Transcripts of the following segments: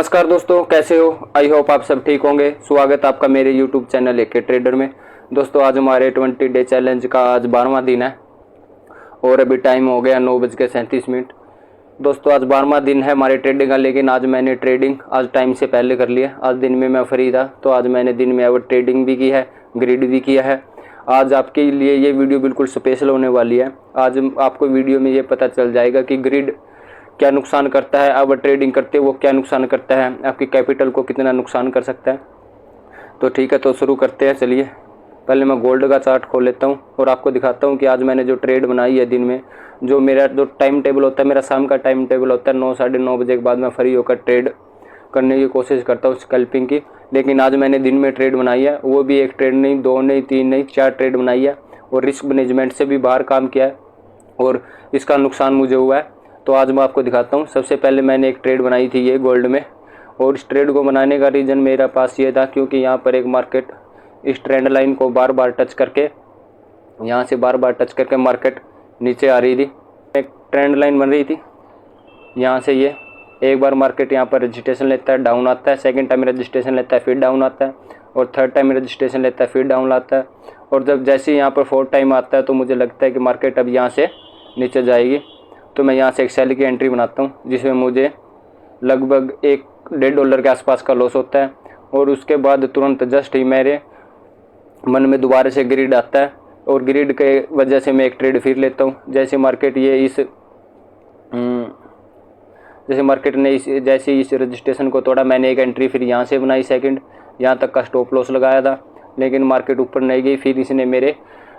नमस्कार दोस्तों, कैसे हो? आई होप आप सब ठीक होंगे। स्वागत आपका मेरे यूट्यूब चैनल एके ट्रेडर में। दोस्तों आज हमारे 20 डे चैलेंज का आज 12वां दिन है और अभी टाइम हो गया 9:37। दोस्तों आज 12वां दिन है हमारे ट्रेडिंग का, लेकिन आज मैंने ट्रेडिंग आज टाइम से पहले कर लिया। आज दिन में मैं फ्री था तो आज मैंने दिन में अब ट्रेडिंग भी की है, ग्रिड भी किया है। आज आपके लिए ये वीडियो बिल्कुल स्पेशल होने वाली है। आज आपको वीडियो में ये पता चल जाएगा कि ग्रिड क्या नुकसान करता है, अब ट्रेडिंग करते वो क्या नुकसान करता है, आपकी कैपिटल को कितना नुकसान कर सकता है। तो ठीक है, तो शुरू करते हैं। चलिए पहले मैं गोल्ड का चार्ट खोल लेता हूँ और आपको दिखाता हूँ कि आज मैंने जो ट्रेड बनाई है दिन में, जो मेरा जो टाइम टेबल होता है, मेरा शाम का टाइम टेबल होता है 9 साढ़े 9 बजे के बाद मैं फ्री होकर ट्रेड करने की कोशिश करता हूँ स्कैल्पिंग की। लेकिन आज मैंने दिन में ट्रेड बनाई है, वो भी एक ट्रेड नहीं, 2 नहीं, 3 नहीं, 4 ट्रेड बनाई है और रिस्क मैनेजमेंट से भी बाहर काम किया है और इसका नुकसान मुझे हुआ है। तो आज मैं आपको दिखाता हूँ। सबसे पहले मैंने एक ट्रेड बनाई थी ये गोल्ड में, और इस ट्रेड को बनाने का रीज़न मेरा पास ये था क्योंकि यहाँ पर एक मार्केट इस ट्रेंड लाइन को बार बार टच करके, यहाँ से बार बार टच करके मार्केट नीचे आ रही थी। एक ट्रेंड लाइन बन रही थी यहाँ से, ये एक बार मार्केट यहाँ पर रजिस्ट्रेशन लेता है, डाउन आता है, सेकंड टाइम रजिस्ट्रेशन लेता है, फिर डाउन आता है, और थर्ड टाइम रजिस्ट्रेशन लेता है, फिर डाउन आता है। और जब जैसे यहाँ पर फोर्थ टाइम आता है तो मुझे लगता है कि मार्केट अब यहाँ से नीचे जाएगी। तो मैं यहाँ से एक सेल की एंट्री बनाता हूँ जिसमें मुझे लगभग $1.5 के आसपास का लॉस होता है। और उसके बाद तुरंत जस्ट ही मेरे मन में दोबारा से ग्रिड आता है और ग्रिड के वजह से मैं एक ट्रेड फिर लेता हूँ। जैसे मार्केट ने जैसे इस रजिस्ट्रेशन को तोड़ा, मैंने एक एंट्री फिर यहाँ से बनाई सेकंड, यहाँ तक का स्टॉप लॉस लगाया था, लेकिन मार्केट ऊपर नहीं गई। फिर इसने मेरे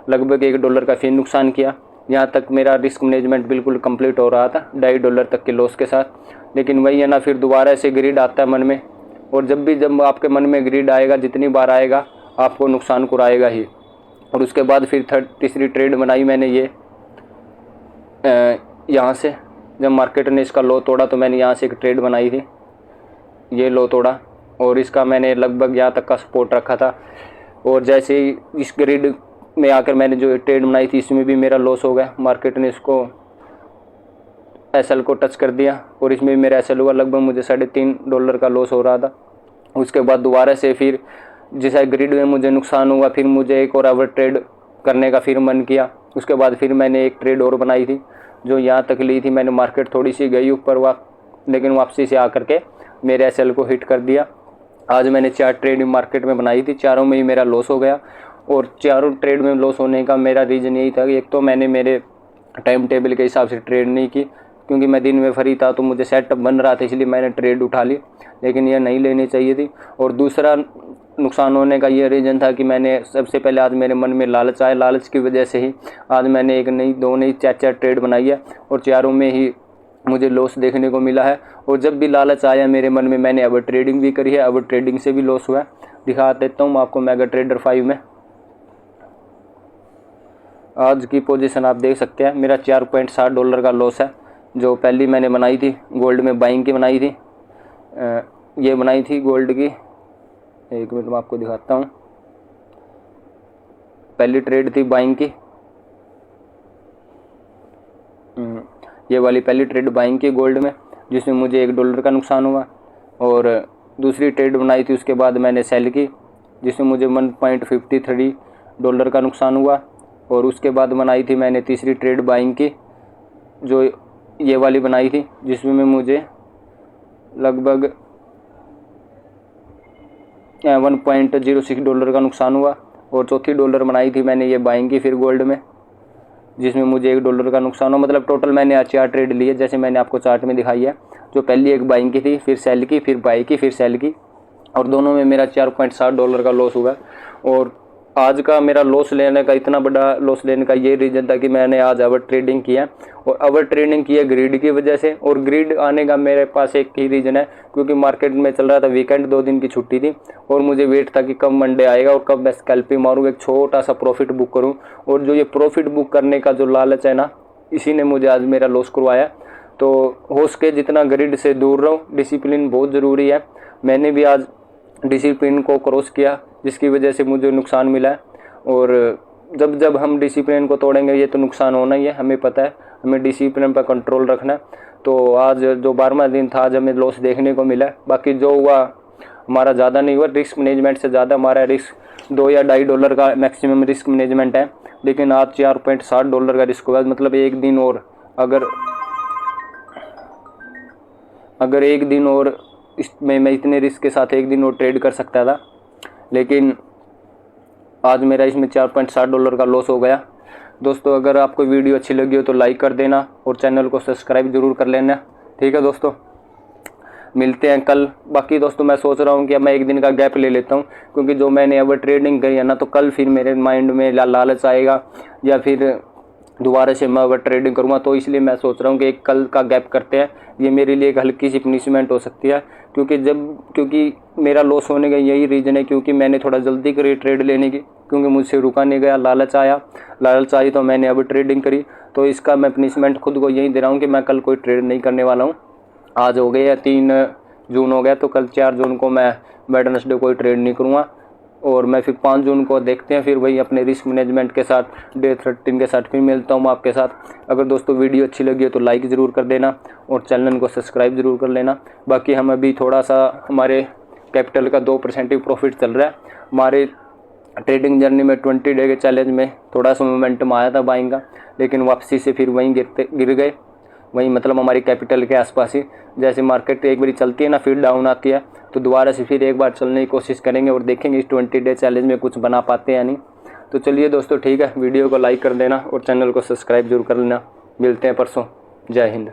लगभग $1 का फिर नुकसान किया। यहाँ तक मेरा रिस्क मैनेजमेंट बिल्कुल कंप्लीट हो रहा था $2.5 तक के लॉस के साथ। लेकिन वही है ना, फिर दोबारा से ग्रिड आता है मन में, और जब आपके मन में ग्रिड आएगा, जितनी बार आएगा आपको नुकसान कराएगा ही। और उसके बाद फिर तीसरी ट्रेड बनाई मैंने ये यहाँ से, जब मार्केट ने इसका लो तोड़ा तो मैंने यहाँ से एक ट्रेड बनाई थी, ये लो तोड़ा और इसका मैंने लगभग यहाँ तक का सपोर्ट रखा था। और जैसे ही इस ग्रिड में आकर मैंने जो ट्रेड बनाई थी, इसमें भी मेरा लॉस हो गया। मार्केट ने इसको एसएल को टच कर दिया और इसमें भी मेरा एसएल हुआ, लगभग मुझे $3.5 का लॉस हो रहा था। उसके बाद दोबारा से फिर जैसा ग्रिड में मुझे नुकसान हुआ, फिर मुझे एक और ओवर ट्रेड करने का फिर मन किया। उसके बाद फिर मैंने एक ट्रेड और बनाई थी जो यहाँ तक ली थी मैंने। मार्केट थोड़ी सी गई ऊपर लेकिन वापसी से आकर के मेरे एसएल को हिट कर दिया। आज मैंने 4 ट्रेड मार्केट में बनाई थी, चारों में ही मेरा लॉस हो गया। और चारों ट्रेड में लॉस होने का मेरा रीज़न यही था कि एक तो मैंने मेरे टाइम टेबल के हिसाब से ट्रेड नहीं की, क्योंकि मैं दिन में फ्री था तो मुझे सेटअप बन रहा था, इसलिए मैंने ट्रेड उठा ली, लेकिन यह नहीं लेनी चाहिए थी। और दूसरा नुकसान होने का ये रीज़न था कि मैंने सबसे पहले आज मेरे मन में लालच आया, लालच की वजह से ही आज मैंने एक नहीं, 2 नहीं, 4 ट्रेड बनाई है और चारों में ही मुझे लॉस देखने को मिला है। और जब भी लालच आया मेरे मन में, मैंने अब ट्रेडिंग भी करी है, अब ट्रेडिंग से भी लॉस हुआ है। दिखा देता हूँ मैं आपको मेगा ट्रेडर 5 में आज की पोजीशन आप देख सकते हैं। मेरा $4.60 का लॉस है, जो पहली मैंने बनाई थी गोल्ड में, बाइंग की बनाई थी, ये बनाई थी गोल्ड की। एक मिनट में आपको दिखाता हूँ। पहली ट्रेड थी बाइंग की, ये वाली पहली ट्रेड बाइंग की गोल्ड में, जिसमें मुझे $1 का नुकसान हुआ। और दूसरी ट्रेड बनाई थी उसके बाद मैंने सेल की, जिसमें मुझे $1.53 का नुकसान हुआ। और उसके बाद बनाई थी मैंने तीसरी ट्रेड बाइंग की, जो ये वाली बनाई थी, जिसमें मुझे लगभग $1.06 का नुकसान हुआ। और चौथी डॉलर बनाई थी मैंने ये बाइंग की फिर गोल्ड में, जिसमें मुझे $1 का नुकसान हुआ। मतलब टोटल मैंने आज 4 ट्रेड लिए, जैसे मैंने आपको चार्ट में दिखाई है। जो पहली एक बाइंग की थी, फिर सेल की, फिर बाई की, फिर सेल की, और दोनों में मेरा $4.60 का लॉस हुआ। और आज का मेरा लॉस लेने का, इतना बड़ा लॉस लेने का ये रीज़न था कि मैंने आज ओवर ट्रेडिंग किया, और ओवर ट्रेडिंग किया ग्रिड की वजह से। और ग्रिड आने का मेरे पास एक ही रीज़न है, क्योंकि मार्केट में चल रहा था वीकेंड, 2 दिन की छुट्टी थी, और मुझे वेट था कि कब मंडे आएगा और कब मैं स्कैल्पिंग मारूँ, एक छोटा सा प्रॉफिट बुक करूँ। और जो ये प्रॉफिट बुक करने का जो लालच है ना, इसी ने मुझे आज मेरा लॉस करवाया। तो हो सके जितना ग्रिड से दूर रहो, डिसिप्लिन बहुत ज़रूरी है। मैंने भी आज डिसिप्लिन को क्रॉस किया, जिसकी वजह से मुझे नुकसान मिला है। और जब हम डिसिप्लिन को तोड़ेंगे ये तो नुकसान होना ही है, हमें पता है, हमें डिसिप्लिन पर कंट्रोल रखना है। तो आज जो 12वां दिन था, आज हमें लॉस देखने को मिला। बाकी जो हुआ हमारा ज़्यादा नहीं हुआ, रिस्क मैनेजमेंट से ज़्यादा हमारा रिस्क $2 या $2.5 का मैक्सिमम रिस्क मैनेजमेंट है। लेकिन आज $4.60 का रिस्क हुआ। मतलब एक दिन और अगर एक दिन और इसमें मैं इतने रिस्क के साथ एक दिन और ट्रेड कर सकता था, लेकिन आज मेरा इसमें $4.60 का लॉस हो गया। दोस्तों अगर आपको वीडियो अच्छी लगी हो तो लाइक कर देना और चैनल को सब्सक्राइब ज़रूर कर लेना। ठीक है दोस्तों, मिलते हैं कल। बाकी दोस्तों मैं सोच रहा हूँ कि अब मैं एक दिन का गैप ले लेता हूँ, क्योंकि जो मैंने अब ट्रेडिंग करी है ना, तो कल फिर मेरे माइंड में लालच आएगा या फिर दोबारा से मैं अगर ट्रेडिंग करूँगा। तो इसलिए मैं सोच रहा हूँ कि एक कल का गैप करते हैं। ये मेरे लिए एक हल्की सी पनिशमेंट हो सकती है, क्योंकि मेरा लॉस होने का यही रीज़न है, क्योंकि मैंने थोड़ा जल्दी करी ट्रेड लेने की, क्योंकि मुझसे रुका नहीं गया, लालच आई तो मैंने अब ट्रेडिंग करी। तो इसका मैं पनिशमेंट खुद को यही दे रहा हूँ कि मैं कल कोई ट्रेड नहीं करने वाला हूँ। आज हो गए 3 जून हो गया, तो कल 4 जून को मैं वेडनेसडे कोई ट्रेड नहीं करूँगा। और मैं फिर 5 जून को देखते हैं, फिर वही अपने रिस्क मैनेजमेंट के साथ डे 13 के साथ फिर मिलता हूँ आपके साथ। अगर दोस्तों वीडियो अच्छी लगी हो तो लाइक ज़रूर कर देना और चैनल को सब्सक्राइब ज़रूर कर लेना। बाकी हम अभी थोड़ा सा हमारे कैपिटल का 2% प्रॉफिट चल रहा है। हमारे ट्रेडिंग जर्नी में 20 डे के चैलेंज में थोड़ा सा मोमेंटम आया था बाइंग का, लेकिन वापसी से फिर वहीं गिर गए, वहीं मतलब हमारी कैपिटल के आसपास ही। जैसे मार्केट एक बार चलती है ना, फिर डाउन आती है, तो दोबारा से फिर एक बार चलने की कोशिश करेंगे और देखेंगे इस 20 डे चैलेंज में कुछ बना पाते हैं या नहीं। तो चलिए दोस्तों ठीक है, वीडियो को लाइक कर देना और चैनल को सब्सक्राइब जरूर कर लेना। मिलते हैं परसों। जय हिंद।